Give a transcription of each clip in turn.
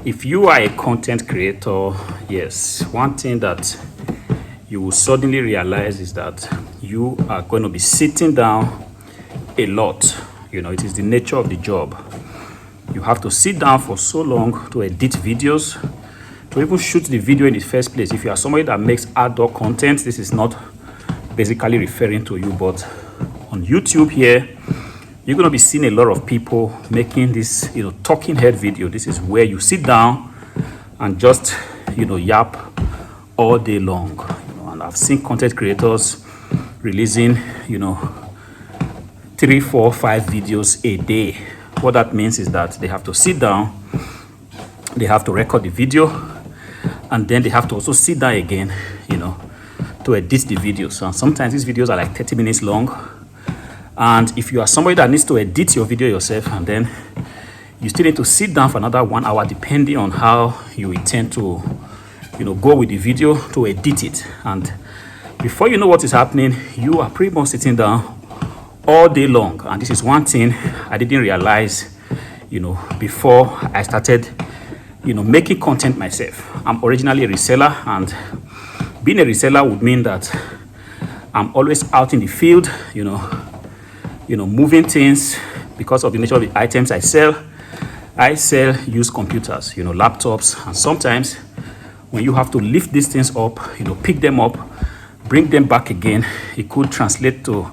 If you are a content creator, yes, one thing that you will suddenly realize is that you are going to be sitting down a lot. It is the nature of the job. You have to sit down for so long to edit videos, to even shoot the video in the first place. If you are somebody that makes adult content, this is not basically referring to you, but on YouTube here, you're going to be seeing a lot of people making this, talking head video. This is where you sit down and just, yap all day long. And I've seen content creators releasing, 3, 4, 5 videos a day. What that means is that they have to sit down, they have to record the video, and then they have to also sit down again, to edit the videos. And sometimes these videos are like 30 minutes long. And if you are somebody that needs to edit your video yourself, and then you still need to sit down for another 1 hour, depending on how you intend to, go with the video to edit it. And before you know what is happening, you are pretty much sitting down all day long. And this is one thing I didn't realize, before I started, making content myself. I'm originally a reseller, and being a reseller would mean that I'm always out in the field, moving things because of the nature of the items I sell. I sell used computers, laptops, and sometimes when you have to lift these things up, pick them up, bring them back again, it could translate to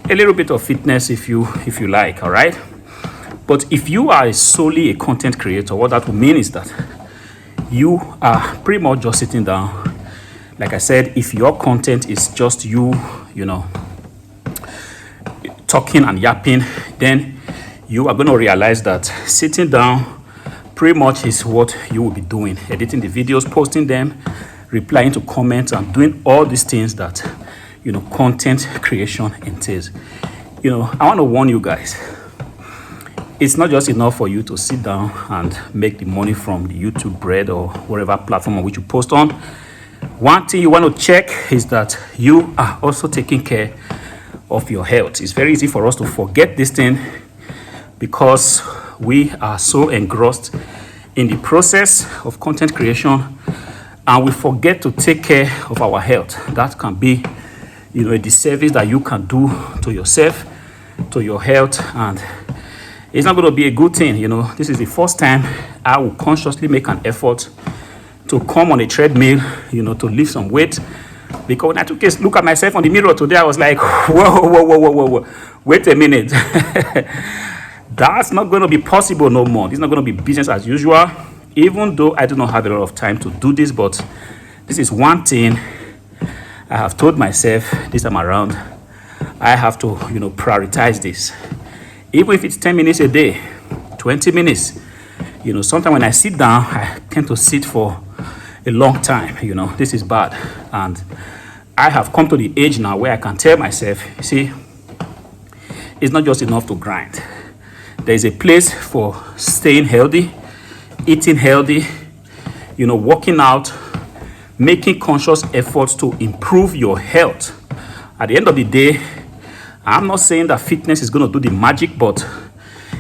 a little bit of fitness if you like, all right? But if you are solely a content creator, what that would mean is that you are pretty much just sitting down. Like I said, if your content is just you, talking and yapping, then you are going to realize that sitting down pretty much is what you will be doing, editing the videos, posting them, replying to comments, and doing all these things that content creation entails. I want to warn you guys, it's not just enough for you to sit down and make the money from the YouTube bread or whatever platform on which you post on. One thing you want to check is that you are also taking care of your health. It's very easy for us to forget this thing because we are so engrossed in the process of content creation, and we forget to take care of our health. That can be, a disservice that you can do to yourself, to your health, and it's not going to be a good thing. This is the first time I will consciously make an effort to come on a treadmill, to lift some weight. Because when I took a look at myself on the mirror today, I was like, whoa. Wait a minute. That's not going to be possible no more. This is not going to be business as usual. Even though I do not have a lot of time to do this, but this is one thing I have told myself this time around. I have to, prioritize this. Even if it's 10 minutes a day, 20 minutes. Sometimes when I sit down, I tend to sit for a long time. This is bad. And I have come to the age now where I can tell myself, see, it's not just enough to grind. There is a place for staying healthy, eating healthy, working out, making conscious efforts to improve your health. At the end of the day, I'm not saying that fitness is going to do the magic, but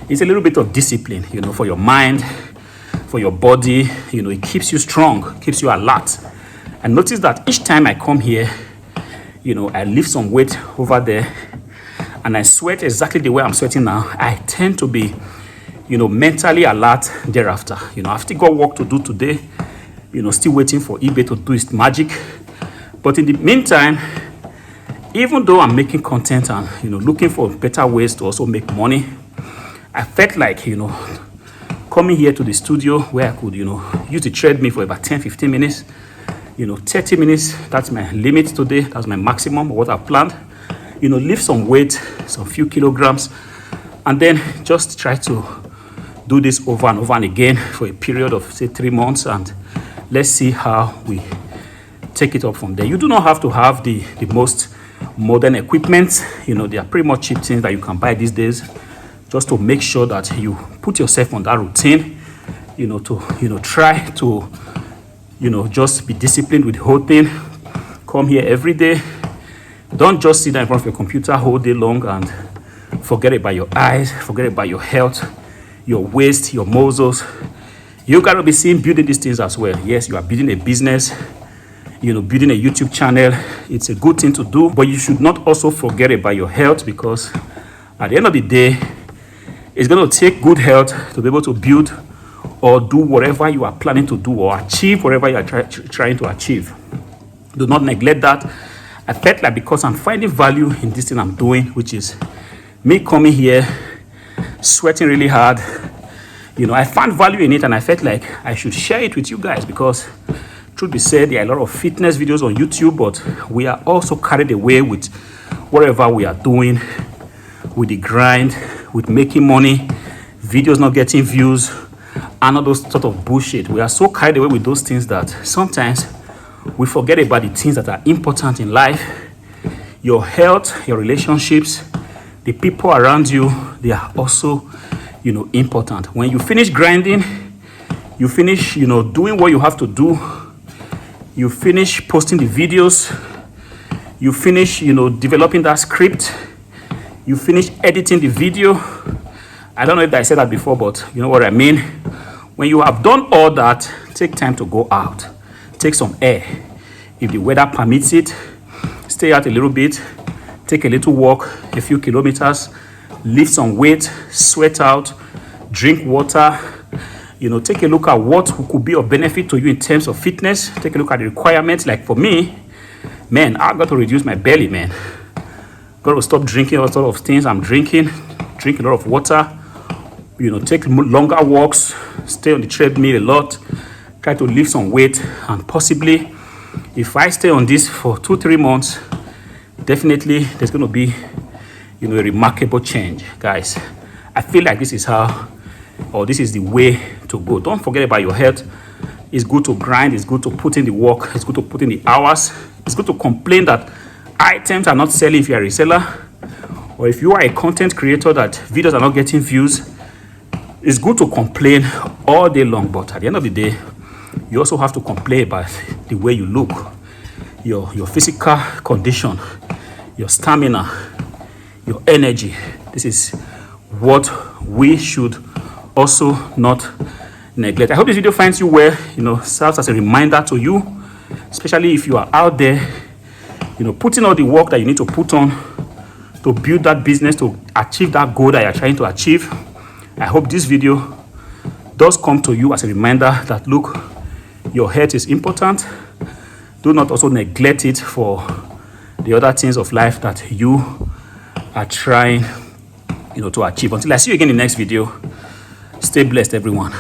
it's a little bit of discipline, for your mind, for your body. It keeps you strong, keeps you alert. And notice that each time I come here, I lift some weight over there and I sweat exactly the way I'm sweating now. I tend to be, mentally alert thereafter. I've still got work to do today, still waiting for eBay to do its magic. But in the meantime, even though I'm making content and, looking for better ways to also make money, I felt like, coming here to the studio where I could, use the treadmill for about 10, 15 minutes, 30 minutes, that's my limit today. That's my maximum of what I've planned. Lift some weight, some few kilograms, and then just try to do this over and over and again for a period of, say, 3 months, and let's see how we take it up from there. You do not have to have the most modern equipment. There are pretty much cheap things that you can buy these days, just to make sure that you put yourself on that routine, to try to, just be disciplined with the whole thing. Come here every day. Don't just sit down in front of your computer all day long and forget about your eyes, forget about your health, your waist, your muscles. You got to be seen building these things as well. Yes, you are building a business, building a YouTube channel. It's a good thing to do, but you should not also forget about your health, because at the end of the day, it's going to take good health to be able to build or do whatever you are planning to do or achieve whatever you are trying to achieve. Do not neglect that. I felt like, because I'm finding value in this thing I'm doing, which is me coming here, sweating really hard. I found value in it, and I felt like I should share it with you guys, because truth be said, there are a lot of fitness videos on YouTube, but we are also carried away with whatever we are doing, with the grind, with making money, videos not getting views, and all those sort of bullshit. We are so carried away with those things that sometimes we forget about the things that are important in life. Your health, your relationships, the people around you, they are also, important. When you finish grinding, you finish, doing what you have to do, you finish posting the videos, you finish, developing that script, you finish editing the video. I don't know if I said that before, but you know what I mean. When you have done all that, take time to go out. Take some air. If the weather permits it, stay out a little bit, take a little walk, a few kilometers, lift some weight, sweat out, drink water. Take a look at what could be of benefit to you in terms of fitness. Take a look at the requirements. Like for me, man, I've got to reduce my belly, man. Got to stop drinking all sort of things I'm drinking. Drink a lot of water. Take longer walks. Stay on the treadmill a lot. Try to lift some weight, and possibly, if I stay on this for 2-3 months, definitely there's going to be, a remarkable change, guys. I feel like this is the way to go. Don't forget about your health. It's good to grind. It's good to put in the work. It's good to put in the hours. It's good to complain that items are not selling if you are a reseller, or if you are a content creator that videos are not getting views. It's good to complain all day long, but at the end of the day, you also have to complain about the way you look, your physical condition, your stamina, your energy. This is what we should also not neglect. I hope this video finds you well, serves as a reminder to you, especially if you are out there, putting all the work that you need to put on to build that business, to achieve that goal that you're trying to achieve. I hope this video does come to you as a reminder that, look, your health is important. Do not also neglect it for the other things of life that you are trying, to achieve. Until I see you again in the next video, stay blessed, everyone.